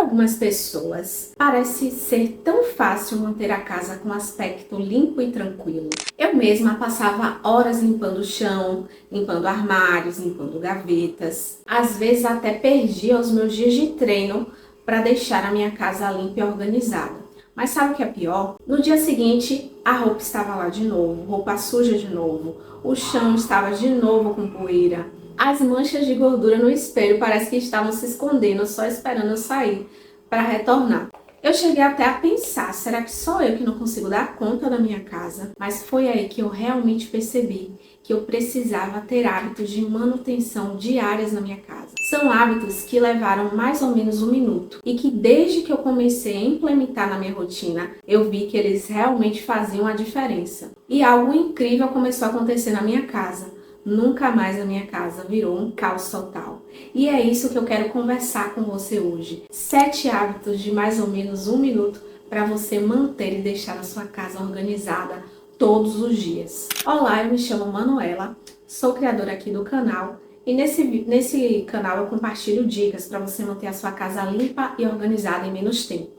algumas pessoas, parece ser tão fácil manter a casa com aspecto limpo e tranquilo. Eu mesma passava horas limpando o chão, limpando armários, limpando gavetas. Às vezes até perdia os meus dias de treino para deixar a minha casa limpa e organizada. Mas sabe o que é pior? No dia seguinte, a roupa estava lá de novo, roupa suja de novo, o chão estava de novo com poeira. As manchas de gordura no espelho parece que estavam se escondendo, só esperando eu sair para retornar. Eu cheguei até a pensar, será que sou eu que não consigo dar conta da minha casa? Mas foi aí que eu realmente percebi que eu precisava ter hábitos de manutenção diárias na minha casa. São hábitos que levaram mais ou menos 1 minuto e que desde que eu comecei a implementar na minha rotina, eu vi que eles realmente faziam a diferença. E algo incrível começou a acontecer na minha casa. Nunca mais a minha casa virou um caos total. E é isso que eu quero conversar com você hoje. 7 hábitos de mais ou menos 1 minuto para você manter e deixar a sua casa organizada todos os dias. Olá, eu me chamo Manuela, sou criadora aqui do canal e nesse canal eu compartilho dicas para você manter a sua casa limpa e organizada em menos tempo.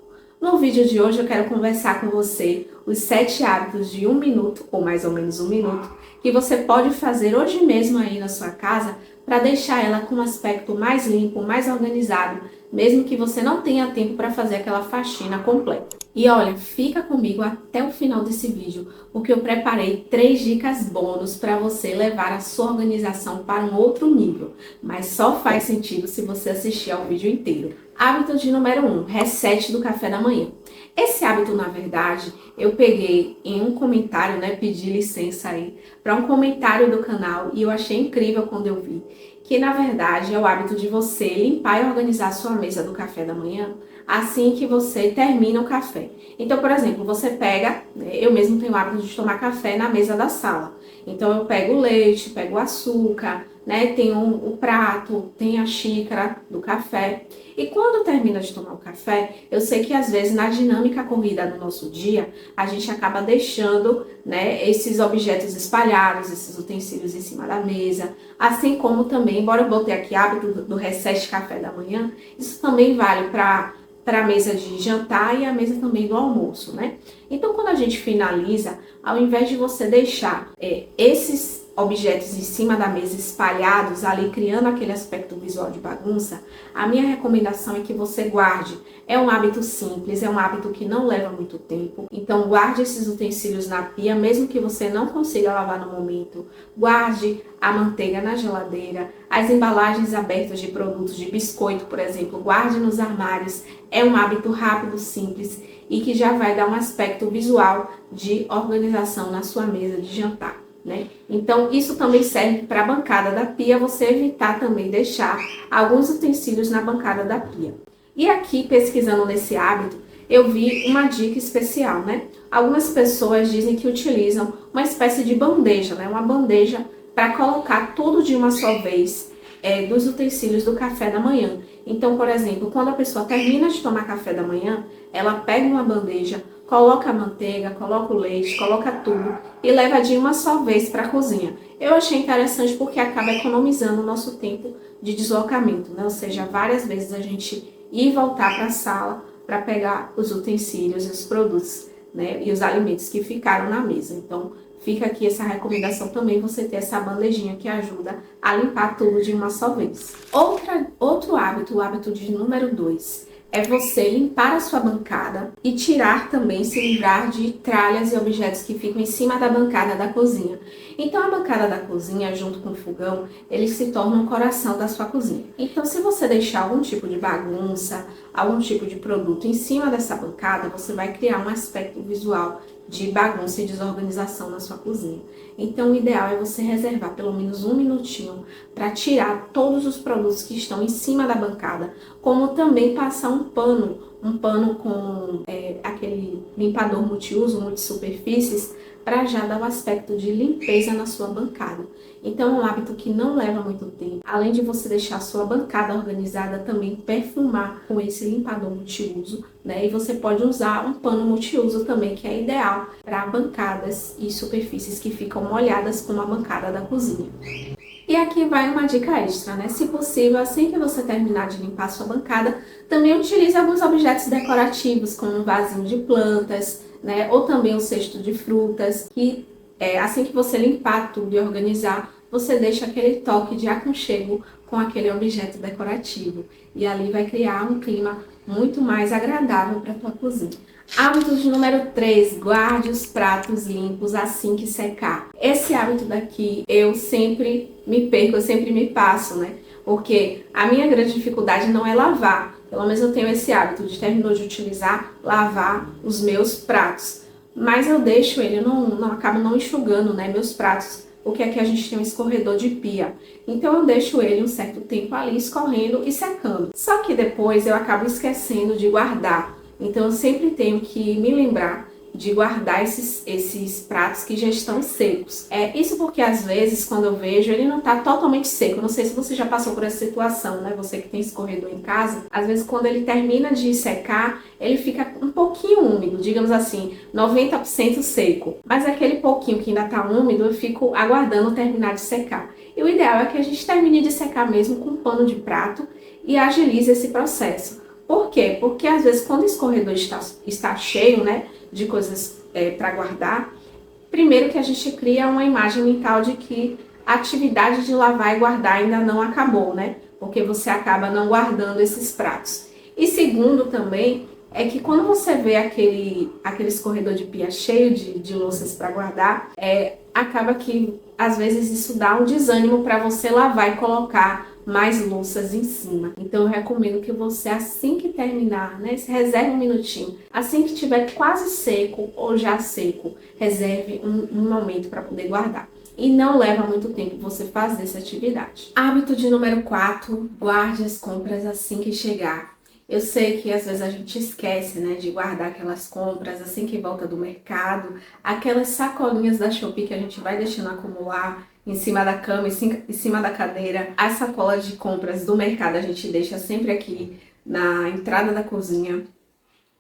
No vídeo de hoje eu quero conversar com você os 7 hábitos de 1 minuto, ou mais ou menos 1 minuto, que você pode fazer hoje mesmo aí na sua casa para deixar ela com um aspecto mais limpo, mais organizado, mesmo que você não tenha tempo para fazer aquela faxina completa. E olha, fica comigo até o final desse vídeo, porque eu preparei 3 dicas bônus para você levar a sua organização para um outro nível, mas só faz sentido se você assistir ao vídeo inteiro. Hábito de número 1, reset do café da manhã. Esse hábito, na verdade, eu peguei em um comentário, pedi licença aí, para um comentário do canal e eu achei incrível quando eu vi que, na verdade, é o hábito de você limpar e organizar a sua mesa do café da manhã assim que você termina o café. Então, por exemplo, você pega, eu mesmo tenho o hábito de tomar café na mesa da sala. Então, eu pego o leite, pego o açúcar, tem o prato, tem a xícara do café. E quando termina de tomar o café, eu sei que às vezes na dinâmica corrida do nosso dia, a gente acaba deixando, esses objetos espalhados, esses utensílios em cima da mesa. Assim como também, embora eu botei aqui hábito do reset café da manhã, isso também vale para a mesa de jantar e a mesa também do almoço, Então, quando a gente finaliza, ao invés de você deixar esses objetos em cima da mesa espalhados ali, criando aquele aspecto visual de bagunça, a minha recomendação é que você guarde. É um hábito simples, é um hábito que não leva muito tempo. Então, guarde esses utensílios na pia, mesmo que você não consiga lavar no momento. Guarde a manteiga na geladeira, as embalagens abertas de produtos de biscoito, por exemplo, guarde nos armários. É um hábito rápido, simples e que já vai dar um aspecto visual de organização na sua mesa de jantar. Então, isso também serve para a bancada da pia, você evitar também deixar alguns utensílios na bancada da pia. E aqui, pesquisando nesse hábito, eu vi uma dica especial, Algumas pessoas dizem que utilizam uma espécie de bandeja, uma bandeja para colocar tudo de uma só vez dos utensílios do café da manhã. Então, por exemplo, quando a pessoa termina de tomar café da manhã, ela pega uma bandeja, coloca a manteiga, coloca o leite, coloca tudo e leva de uma só vez para a cozinha. Eu achei interessante porque acaba economizando o nosso tempo de deslocamento, Ou seja, várias vezes a gente ir e voltar para a sala para pegar os utensílios e os produtos, e os alimentos que ficaram na mesa. Então, fica aqui essa recomendação também, você ter essa bandejinha que ajuda a limpar tudo de uma só vez. Outro hábito, o hábito de número 2, é você limpar a sua bancada e tirar também, se livrar de tralhas e objetos que ficam em cima da bancada da cozinha. Então, a bancada da cozinha, junto com o fogão, eles se tornam o coração da sua cozinha. Então, se você deixar algum tipo de bagunça, algum tipo de produto em cima dessa bancada, você vai criar um aspecto visual de bagunça e desorganização na sua cozinha. Então, o ideal é você reservar pelo menos 1 minutinho para tirar todos os produtos que estão em cima da bancada, como também passar um pano com aquele limpador multiuso, multisuperfícies, para já dar um aspecto de limpeza na sua bancada. Então, é um hábito que não leva muito tempo. Além de você deixar a sua bancada organizada, também perfumar com esse limpador multiuso, E você pode usar um pano multiuso também, que é ideal para bancadas e superfícies que ficam molhadas como a bancada da cozinha. E aqui vai uma dica extra, né? Se possível, assim que você terminar de limpar a sua bancada, também utilize alguns objetos decorativos, como um vasinho de plantas, né? Ou também um cesto de frutas, que assim que você limpar tudo e organizar, você deixa aquele toque de aconchego com aquele objeto decorativo. E ali vai criar um clima muito mais agradável para a tua cozinha. Hábito de número 3, guarde os pratos limpos assim que secar. Esse hábito daqui eu sempre me perco, eu sempre me passo, né? Porque a minha grande dificuldade não é lavar. Pelo menos eu tenho esse hábito de terminou de utilizar, lavar os meus pratos. Mas eu deixo ele, eu não acabo não enxugando, né, meus pratos, porque aqui a gente tem um escorredor de pia. Então eu deixo ele um certo tempo ali escorrendo e secando. Só que depois eu acabo esquecendo de guardar. Então eu sempre tenho que me lembrar de guardar esses pratos que já estão secos. Isso porque às vezes quando eu vejo ele não está totalmente seco. Não sei se você já passou por essa situação, né? Você que tem escorredor em casa, às vezes quando ele termina de secar, ele fica um pouquinho úmido, digamos assim, 90% seco. Mas aquele pouquinho que ainda está úmido, eu fico aguardando terminar de secar. E o ideal é que a gente termine de secar mesmo com um pano de prato e agilize esse processo. Por quê? Porque às vezes quando o escorredor está cheio, né, de coisas para guardar, primeiro que a gente cria uma imagem mental de que a atividade de lavar e guardar ainda não acabou, né? Porque você acaba não guardando esses pratos. E segundo também, é que quando você vê aquele escorredor de pia cheio de louças para guardar, acaba que às vezes isso dá um desânimo para você lavar e colocar mais louças em cima. Então eu recomendo que você, assim que terminar, né, reserve um minutinho. Assim que estiver quase seco ou já seco, reserve um momento para poder guardar. E não leva muito tempo você fazer essa atividade. Hábito de número 4, guarde as compras assim que chegar. Eu sei que às vezes a gente esquece, né, de guardar aquelas compras assim que volta do mercado, aquelas sacolinhas da Shopee que a gente vai deixando acumular em cima da cama, em cima da cadeira. As sacolas de compras do mercado a gente deixa sempre aqui na entrada da cozinha.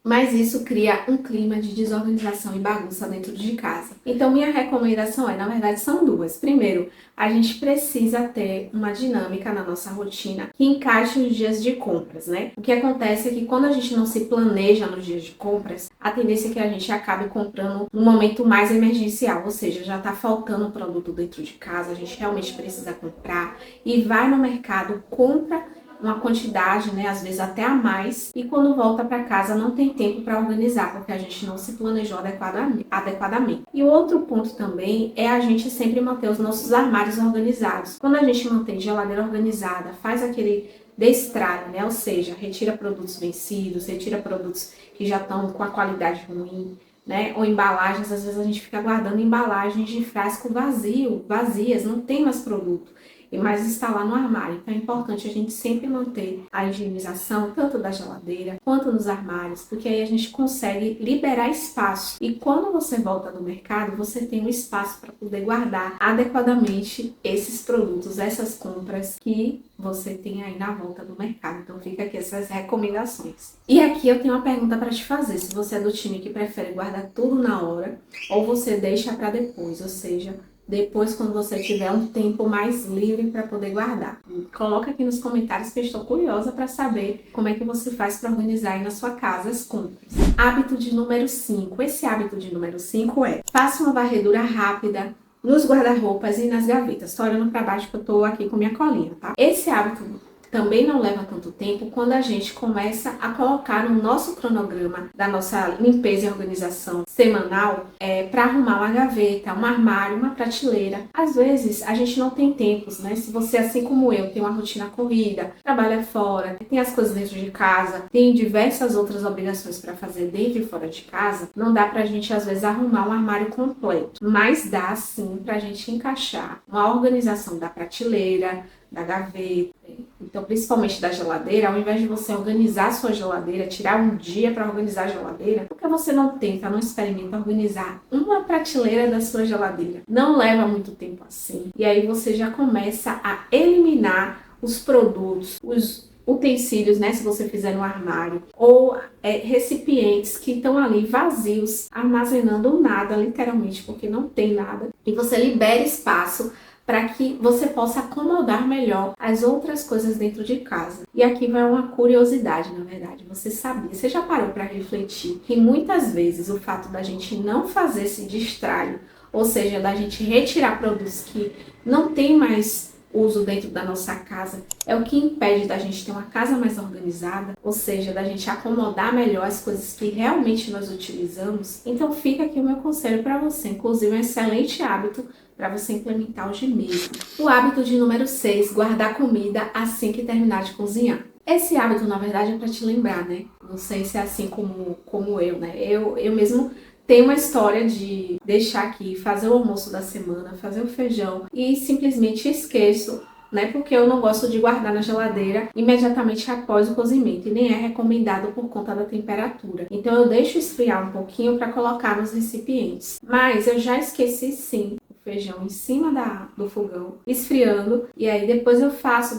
Mas isso cria um clima de desorganização e bagunça dentro de casa. Então, minha recomendação na verdade, são duas. Primeiro, a gente precisa ter uma dinâmica na nossa rotina que encaixe os dias de compras, né? O que acontece é que quando a gente não se planeja nos dias de compras, a tendência é que a gente acabe comprando no momento mais emergencial, ou seja, já tá faltando produto dentro de casa, a gente realmente precisa comprar e vai no mercado, compra uma quantidade, né, às vezes até a mais, e quando volta para casa não tem tempo para organizar, porque a gente não se planejou adequadamente. E o outro ponto também é a gente sempre manter os nossos armários organizados. Quando a gente mantém geladeira organizada, faz aquele destralhe, né, ou seja, retira produtos vencidos, retira produtos que já estão com a qualidade ruim, né, ou embalagens, às vezes a gente fica guardando embalagens de frasco vazias, não tem mais produto. Mas está lá no armário. Então é importante a gente sempre manter a higienização tanto da geladeira quanto nos armários, porque aí a gente consegue liberar espaço. E quando você volta do mercado, você tem um espaço para poder guardar adequadamente esses produtos, essas compras que você tem aí na volta do mercado. Então fica aqui essas recomendações. E aqui eu tenho uma pergunta para te fazer. Se você é do time que prefere guardar tudo na hora ou você deixa para depois, ou seja, depois quando você tiver um tempo mais livre para poder guardar. Coloca aqui nos comentários que eu estou curiosa para saber como é que você faz para organizar aí na sua casa as compras. Hábito de número 5. Esse hábito de número 5 faça uma varredura rápida nos guarda-roupas e nas gavetas. Estou olhando para baixo que eu estou aqui com minha colinha, tá? Esse hábito também não leva tanto tempo quando a gente começa a colocar no nosso cronograma da nossa limpeza e organização semanal para arrumar uma gaveta, um armário, uma prateleira. Às vezes a gente não tem tempos, né? Se você, assim como eu, tem uma rotina corrida, trabalha fora, tem as coisas dentro de casa, tem diversas outras obrigações para fazer dentro e fora de casa, não dá pra gente às vezes arrumar um armário completo, mas dá sim pra gente encaixar uma organização da prateleira, da gaveta. Então, principalmente da geladeira, ao invés de você organizar a sua geladeira, tirar um dia para organizar a geladeira, por que você não tenta, não experimenta organizar uma prateleira da sua geladeira? Não leva muito tempo assim. E aí você já começa a eliminar os produtos, os utensílios, né, se você fizer um armário, ou recipientes que estão ali vazios, armazenando nada, literalmente, porque não tem nada. E você libera espaço para que você possa acomodar melhor as outras coisas dentro de casa. E aqui vai uma curiosidade, na verdade. Você já parou para refletir que muitas vezes o fato da gente não fazer esse destralho, ou seja, da gente retirar produtos que não tem mais uso dentro da nossa casa, é o que impede da gente ter uma casa mais organizada, ou seja, da gente acomodar melhor as coisas que realmente nós utilizamos? Então fica aqui o meu conselho para você, inclusive um excelente hábito para você implementar hoje mesmo. O hábito de número 6, guardar comida assim que terminar de cozinhar. Esse hábito, na verdade, é para te lembrar, né? Não sei se é assim como eu, né? Eu mesmo tenho uma história de deixar aqui, fazer o almoço da semana, fazer o feijão e simplesmente esqueço, né? Porque eu não gosto de guardar na geladeira imediatamente após o cozimento e nem é recomendado por conta da temperatura. Então eu deixo esfriar um pouquinho para colocar nos recipientes. Mas eu já esqueci sim feijão em cima do fogão, esfriando, e aí depois eu faço,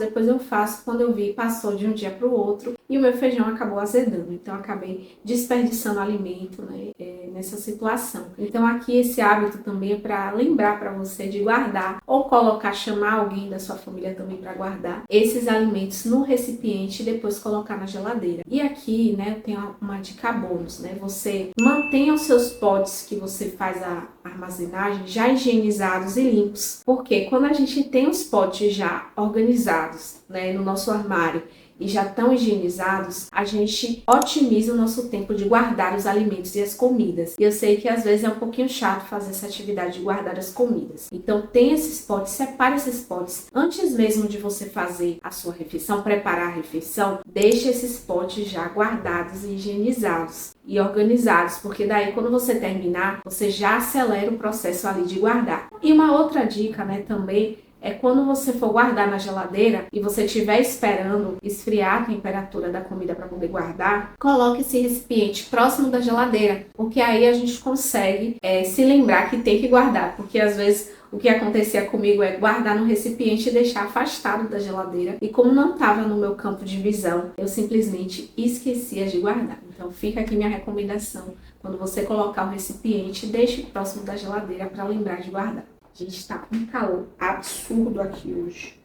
quando eu vi, passou de um dia para o outro, e o meu feijão acabou azedando, então eu acabei desperdiçando alimento, né, nessa situação. Então aqui esse hábito também é para lembrar para você de guardar, ou chamar alguém da sua família também para guardar esses alimentos no recipiente e depois colocar na geladeira. E aqui, né, eu tenho uma dica bônus, né, você mantenha os seus potes que você faz a armazenagem já higienizados e limpos, porque quando a gente tem os potes já organizados, né, no nosso armário e já estão higienizados, a gente otimiza o nosso tempo de guardar os alimentos e as comidas. E eu sei que às vezes é um pouquinho chato fazer essa atividade de guardar as comidas. Então tem esses potes, separe esses potes. Antes mesmo de você fazer a sua refeição, preparar a refeição, deixe esses potes já guardados e higienizados e organizados, porque daí quando você terminar, você já acelera o processo ali de guardar. E uma outra dica, né, também é quando você for guardar na geladeira e você estiver esperando esfriar a temperatura da comida para poder guardar, coloque esse recipiente próximo da geladeira, porque aí a gente consegue se lembrar que tem que guardar, porque às vezes o que acontecia comigo é guardar no recipiente e deixar afastado da geladeira, e como não estava no meu campo de visão, eu simplesmente esquecia de guardar. Então fica aqui minha recomendação, quando você colocar o recipiente, deixe próximo da geladeira para lembrar de guardar. Gente, está um calor absurdo aqui hoje.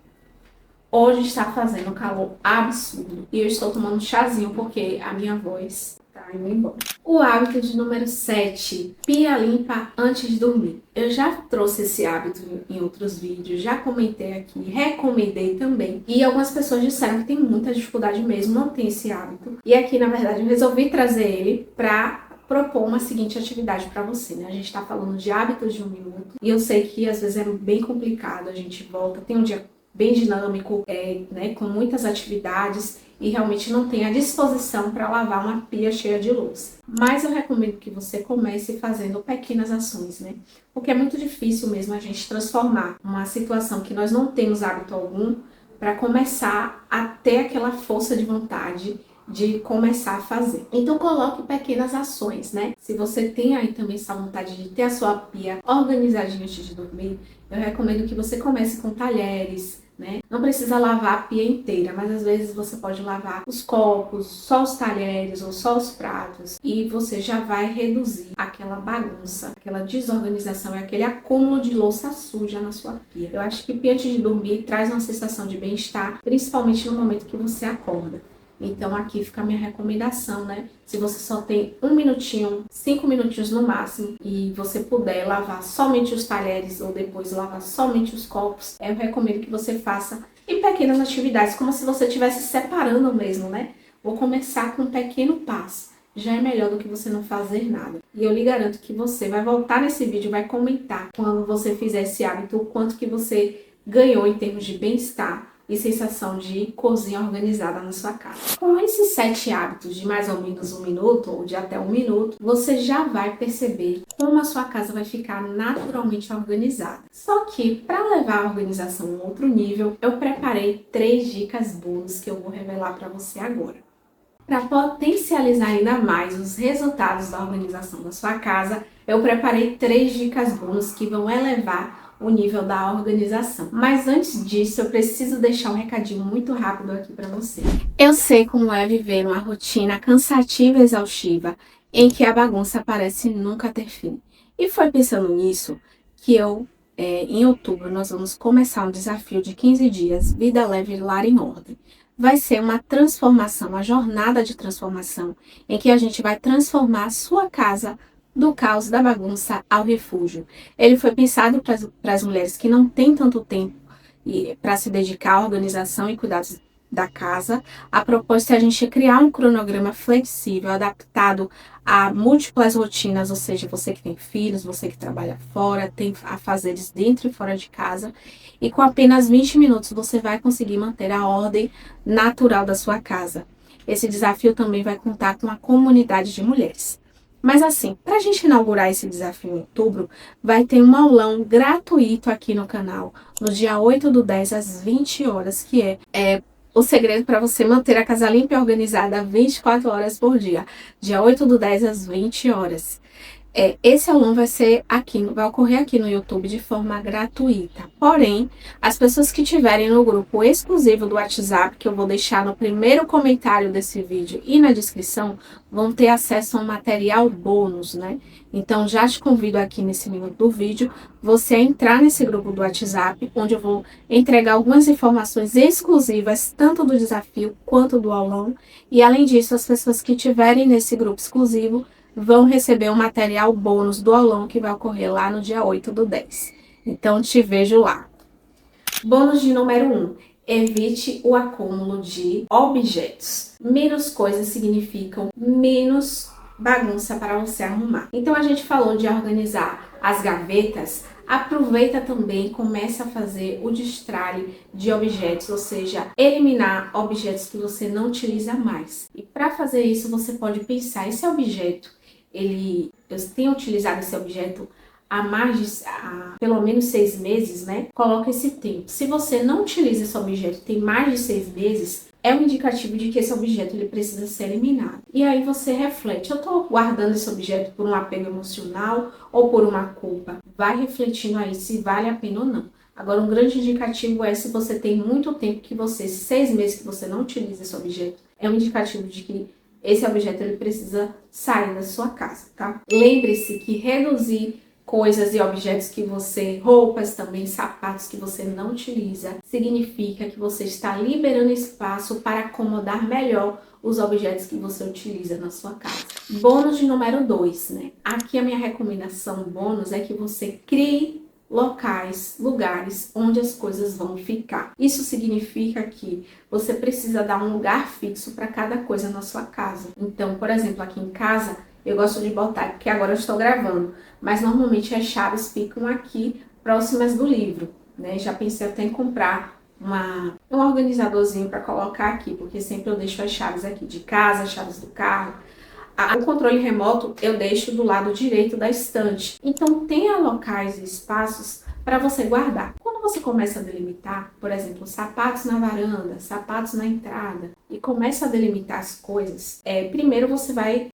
Hoje está fazendo um calor absurdo. E eu estou tomando um chazinho porque a minha voz tá indo embora. O hábito de número 7. Pia limpa antes de dormir. Eu já trouxe esse hábito em outros vídeos, já comentei aqui, recomendei também. E algumas pessoas disseram que tem muita dificuldade mesmo, não tem esse hábito. E aqui, na verdade, eu resolvi trazer ele para propor uma seguinte atividade para você, né? A gente está falando de hábitos de 1 minuto e eu sei que às vezes é bem complicado, a gente volta, tem um dia bem dinâmico, né, com muitas atividades e realmente não tem a disposição para lavar uma pia cheia de louça. Mas eu recomendo que você comece fazendo pequenas ações, né? Porque é muito difícil mesmo a gente transformar uma situação que nós não temos hábito algum para começar a ter aquela força de vontade de começar a fazer. Então coloque pequenas ações, né? Se você tem aí também essa vontade de ter a sua pia organizadinha antes de dormir, eu recomendo que você comece com talheres, né? Não precisa lavar a pia inteira, mas às vezes você pode lavar os copos, só os talheres ou só os pratos, e você já vai reduzir aquela bagunça, aquela desorganização e aquele acúmulo de louça suja na sua pia. Eu acho que pia antes de dormir traz uma sensação de bem-estar, principalmente no momento que você acorda. Então aqui fica a minha recomendação, né? Se você só tem 1 minutinho, 5 minutinhos no máximo, e você puder lavar somente os talheres ou depois lavar somente os copos, eu recomendo que você faça em pequenas atividades, como se você estivesse separando mesmo, né? Vou começar com um pequeno passo. Já é melhor do que você não fazer nada. E eu lhe garanto que você vai voltar nesse vídeo e vai comentar quando você fizer esse hábito, o quanto que você ganhou em termos de bem-estar e sensação de cozinha organizada na sua casa. Com esses 7 hábitos de mais ou menos 1 minuto ou de até 1 minuto, você já vai perceber como a sua casa vai ficar naturalmente organizada. Só que para levar a organização a um outro nível, eu preparei 3 dicas bônus que eu vou revelar para você agora. Para potencializar ainda mais os resultados da organização da sua casa, eu preparei 3 dicas bônus que vão elevar o nível da organização. Mas antes disso, eu preciso deixar um recadinho muito rápido aqui para você. Eu sei como é viver uma rotina cansativa e exaustiva, em que a bagunça parece nunca ter fim. E foi pensando nisso que eu em outubro, nós vamos começar um desafio de 15 dias, Vida Leve Lar em Ordem. Vai ser uma transformação, uma jornada de transformação, em que a gente vai transformar a sua casa do caos, da bagunça ao refúgio. Ele foi pensado para as mulheres que não têm tanto tempo para se dedicar à organização e cuidados da casa. A proposta é a gente criar um cronograma flexível, adaptado a múltiplas rotinas, ou seja, você que tem filhos, você que trabalha fora, tem afazeres dentro e fora de casa, e com apenas 20 minutos você vai conseguir manter a ordem natural da sua casa. Esse desafio também vai contar com a comunidade de mulheres. Mas assim, para a gente inaugurar esse desafio em outubro, vai ter um aulão gratuito aqui no canal, no dia 8/10, às 20 horas, que é o segredo para você manter a casa limpa e organizada 24 horas por dia. Dia 8/10, às 20 horas. Esse aulão vai ocorrer aqui no YouTube de forma gratuita. Porém, as pessoas que tiverem no grupo exclusivo do WhatsApp, que eu vou deixar no primeiro comentário desse vídeo e na descrição, vão ter acesso a um material bônus, né? Então, já te convido aqui nesse minuto do vídeo, você a entrar nesse grupo do WhatsApp, onde eu vou entregar algumas informações exclusivas, tanto do desafio quanto do aulão. E, além disso, as pessoas que tiverem nesse grupo exclusivo vão receber um material bônus do aulão que vai ocorrer lá no dia 8/10. Então, te vejo lá. Bônus de número 1. Evite o acúmulo de objetos. Menos coisas significam menos bagunça para você arrumar. Então, a gente falou de organizar as gavetas. Aproveita também e começa a fazer o destralhe de objetos, ou seja, eliminar objetos que você não utiliza mais. E para fazer isso, você pode pensar, esse objeto, eu tenho utilizado esse objeto há pelo menos 6 meses, né? Coloca esse tempo. Se você não utiliza esse objeto tem mais de 6 meses, é um indicativo de que esse objeto ele precisa ser eliminado. E aí você reflete, eu estou guardando esse objeto por um apego emocional ou por uma culpa? Vai refletindo aí se vale a pena ou não. Agora, um grande indicativo é se você tem muito tempo que você, 6 meses que você não utiliza esse objeto, é um indicativo de que esse objeto ele precisa sair da sua casa, tá? Lembre-se que reduzir coisas e objetos que você, roupas também, sapatos que você não utiliza, significa que você está liberando espaço para acomodar melhor os objetos que você utiliza na sua casa. Bônus de número 2, né? Aqui a minha recomendação bônus é que você crie locais, lugares onde as coisas vão ficar. Isso significa que você precisa dar um lugar fixo para cada coisa na sua casa. Então, por exemplo, aqui em casa, eu gosto de botar, porque agora eu estou gravando, mas normalmente as chaves ficam aqui próximas do livro, né? Já pensei até em comprar um organizadorzinho para colocar aqui, porque sempre eu deixo as chaves aqui de casa, as chaves do carro. O controle remoto eu deixo do lado direito da estante. Então, tenha locais e espaços para você guardar. Quando você começa a delimitar, por exemplo, sapatos na varanda, sapatos na entrada, e começa a delimitar as coisas, primeiro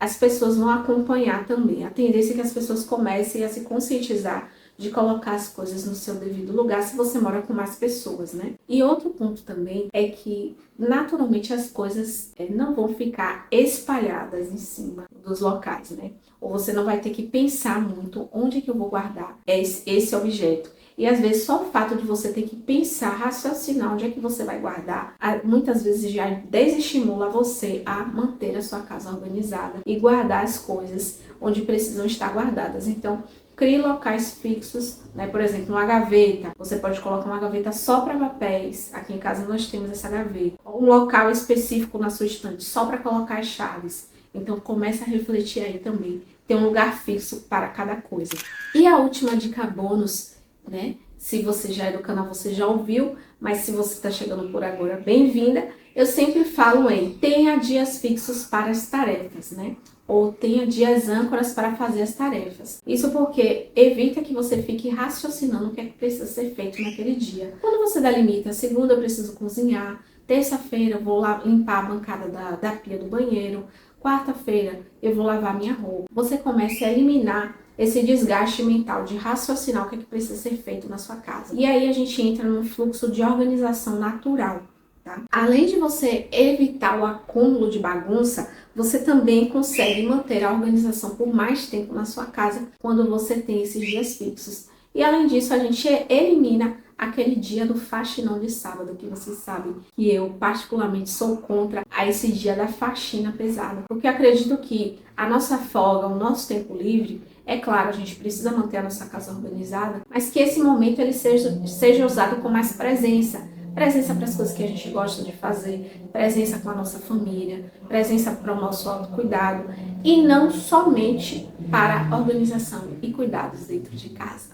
as pessoas vão acompanhar também. A tendência é que as pessoas comecem a se conscientizar de colocar as coisas no seu devido lugar se você mora com mais pessoas, né? E outro ponto também é que naturalmente as coisas não vão ficar espalhadas em cima dos locais, né? Ou você não vai ter que pensar muito onde é que eu vou guardar esse objeto. E às vezes só o fato de você ter que pensar, raciocinar onde é que você vai guardar, muitas vezes já desestimula você a manter a sua casa organizada e guardar as coisas onde precisam estar guardadas. Então, crie locais fixos, né? Por exemplo, uma gaveta. Você pode colocar uma gaveta só para papéis. Aqui em casa nós temos essa gaveta. Um local específico na sua estante só para colocar as chaves. Então, comece a refletir aí também. Tem um lugar fixo para cada coisa. E a última dica bônus, né? Se você já é do canal, você já ouviu, mas se você está chegando por agora, bem-vinda. Eu sempre falo tenha dias fixos para as tarefas, né? Ou tenha dias âncoras para fazer as tarefas. Isso porque evita que você fique raciocinando o que é que precisa ser feito naquele dia. Quando você delimita, segunda eu preciso cozinhar, terça-feira eu vou lá limpar a bancada da pia do banheiro, quarta-feira eu vou lavar minha roupa. Você começa a eliminar esse desgaste mental de raciocinar o que é que precisa ser feito na sua casa. E aí a gente entra num fluxo de organização natural. Tá? Além de você evitar o acúmulo de bagunça, você também consegue manter a organização por mais tempo na sua casa quando você tem esses dias fixos. E além disso, a gente elimina aquele dia do faxinão de sábado, que vocês sabem que eu particularmente sou contra a esse dia da faxina pesada, porque eu acredito que a nossa folga, o nosso tempo livre, é claro, a gente precisa manter a nossa casa organizada, mas que esse momento ele seja usado com mais presença. Presença para as coisas que a gente gosta de fazer, presença com a nossa família, presença para o nosso autocuidado e não somente para organização e cuidados dentro de casa.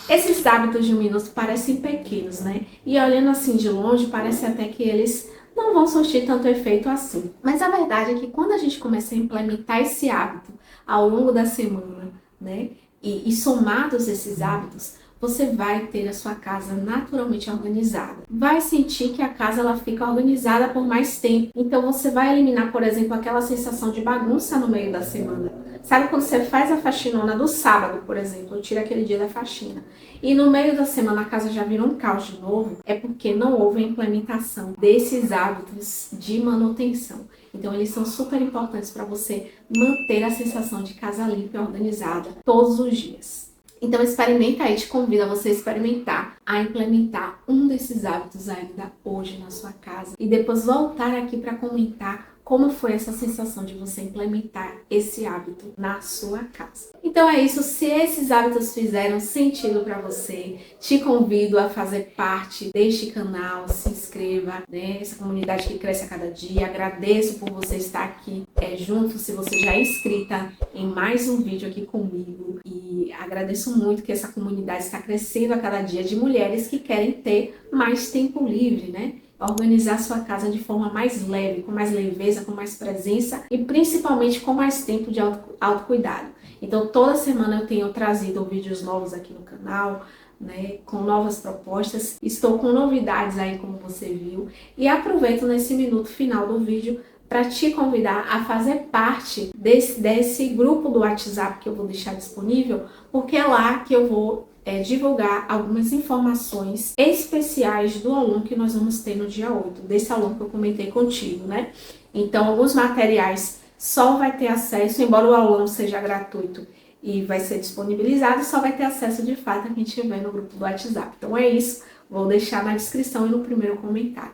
Esses hábitos de 1 minuto parecem pequenos, né? E olhando assim de longe, parece até que eles não vão surtir tanto efeito assim. Mas a verdade é que quando a gente começa a implementar esse hábito ao longo da semana, né? E somados esses hábitos, você vai ter a sua casa naturalmente organizada. Vai sentir que a casa ela fica organizada por mais tempo. Então você vai eliminar, por exemplo, aquela sensação de bagunça no meio da semana. Sabe quando você faz a faxinona do sábado, por exemplo, tira aquele dia da faxina, e no meio da semana a casa já vira um caos de novo? É porque não houve a implementação desses hábitos de manutenção. Então eles são super importantes para você manter a sensação de casa limpa e organizada todos os dias. Então experimenta aí, te convido a você experimentar, a implementar um desses hábitos ainda hoje na sua casa e depois voltar aqui para comentar como foi essa sensação de você implementar esse hábito na sua casa. Então é isso, se esses hábitos fizeram sentido para você, te convido a fazer parte deste canal, se inscreva, né? Essa comunidade que cresce a cada dia. Agradeço por você estar aqui junto, se você já é inscrita em mais um vídeo aqui comigo. E agradeço muito que essa comunidade está crescendo a cada dia de mulheres que querem ter mais tempo livre, né? Organizar sua casa de forma mais leve, com mais leveza, com mais presença e principalmente com mais tempo de autocuidado. Então toda semana eu tenho trazido vídeos novos aqui no canal, né, com novas propostas. Estou com novidades aí, como você viu, e aproveito nesse minuto final do vídeo para te convidar a fazer parte desse grupo do WhatsApp que eu vou deixar disponível, porque é lá que eu vou divulgar algumas informações especiais do aluno que nós vamos ter no dia 8, desse aluno que eu comentei contigo, né? Então, alguns materiais só vai ter acesso, embora o aulão seja gratuito e vai ser disponibilizado, só vai ter acesso de fato a quem estiver no grupo do WhatsApp. Então é isso, vou deixar na descrição e no primeiro comentário.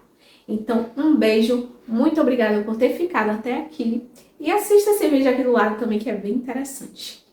Então, um beijo, muito obrigada por ter ficado até aqui e assista esse vídeo aqui do lado também que é bem interessante.